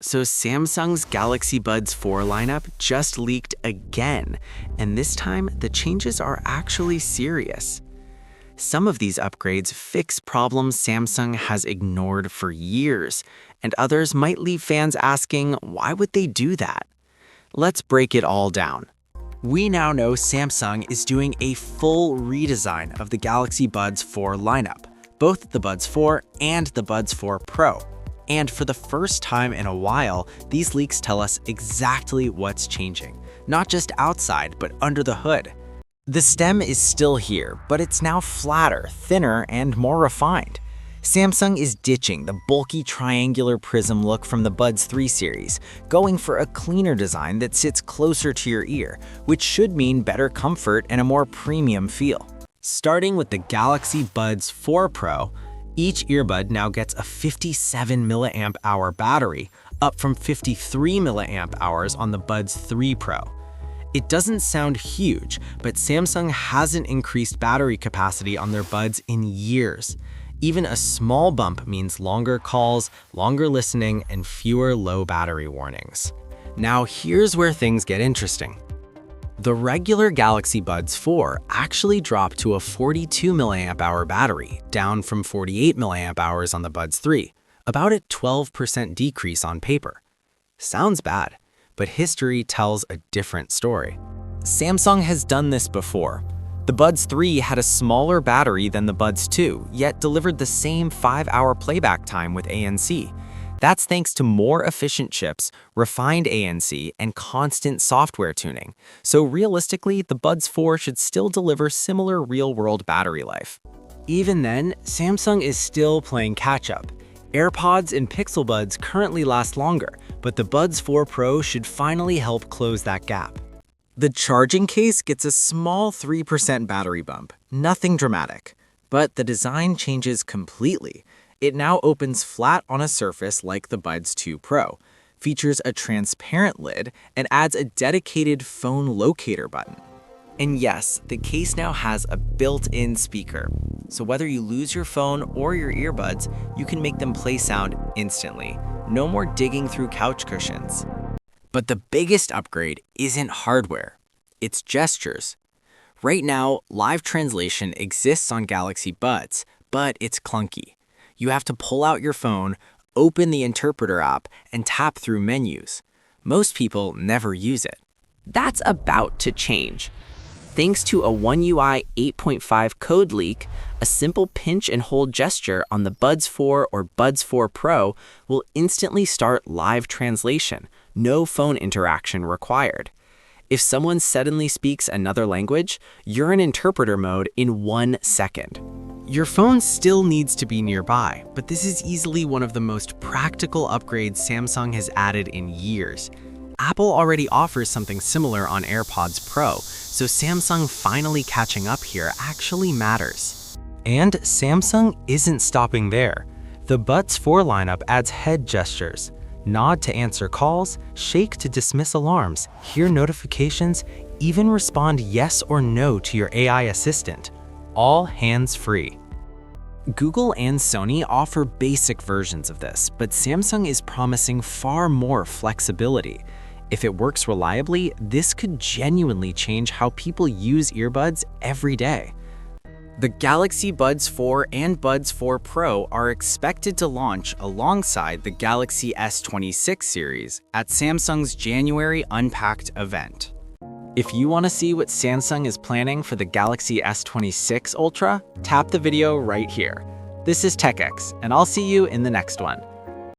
So Samsung's Galaxy Buds 4 lineup just leaked again, and this time the changes are actually serious. Some of these upgrades fix problems Samsung has ignored for years, and others might leave fans asking, why would they do that? Let's break it all down. We now know Samsung is doing a full redesign of the Galaxy Buds 4 lineup, both the Buds 4 and the Buds 4 Pro. And for the first time in a while, these leaks tell us exactly what's changing, not just outside, but under the hood. The stem is still here, but it's now flatter, thinner, and more refined. Samsung is ditching the bulky triangular prism look from the Buds 3 series, going for a cleaner design that sits closer to your ear, which should mean better comfort and a more premium feel. Starting with the Galaxy Buds 4 Pro, each earbud now gets a 57 mAh battery, up from 53 mAh on the Buds 3 Pro. It doesn't sound huge, but Samsung hasn't increased battery capacity on their buds in years. Even a small bump means longer calls, longer listening, and fewer low battery warnings. Now here's where things get interesting. The regular Galaxy Buds 4 actually dropped to a 42 mAh battery, down from 48 mAh on the Buds 3, about a 12% decrease on paper. Sounds bad, but history tells a different story. Samsung has done this before. The Buds 3 had a smaller battery than the Buds 2, yet delivered the same 5-hour playback time with ANC. That's thanks to more efficient chips, refined ANC, and constant software tuning. So realistically, the Buds 4 should still deliver similar real-world battery life. Even then, Samsung is still playing catch-up. AirPods and Pixel Buds currently last longer, but the Buds 4 Pro should finally help close that gap. The charging case gets a small 3% battery bump, nothing dramatic. But the design changes completely. It now opens flat on a surface like the Buds 2 Pro, features a transparent lid, and adds a dedicated phone locator button. And yes, the case now has a built-in speaker, so whether you lose your phone or your earbuds, you can make them play sound instantly. No more digging through couch cushions. But the biggest upgrade isn't hardware, it's gestures. Right now, live translation exists on Galaxy Buds, but it's clunky. You have to pull out your phone, open the interpreter app, and tap through menus. Most people never use it. That's about to change. Thanks to a One UI 8.5 code leak, a simple pinch and hold gesture on the Buds 4 or Buds 4 Pro will instantly start live translation, no phone interaction required. If someone suddenly speaks another language, you're in interpreter mode in 1 second. Your phone still needs to be nearby, but this is easily one of the most practical upgrades Samsung has added in years. Apple already offers something similar on AirPods Pro, so Samsung finally catching up here actually matters. And Samsung isn't stopping there. The Buds 4 lineup adds head gestures. Nod to answer calls, shake to dismiss alarms, hear notifications, even respond yes or no to your AI assistant. All hands-free. Google and Sony offer basic versions of this, but Samsung is promising far more flexibility. If it works reliably, this could genuinely change how people use earbuds every day. The Galaxy Buds 4 and Buds 4 Pro are expected to launch alongside the Galaxy S26 series at Samsung's January Unpacked event. If you want to see what Samsung is planning for the Galaxy S26 Ultra, tap the video right here. This is TechX, and I'll see you in the next one.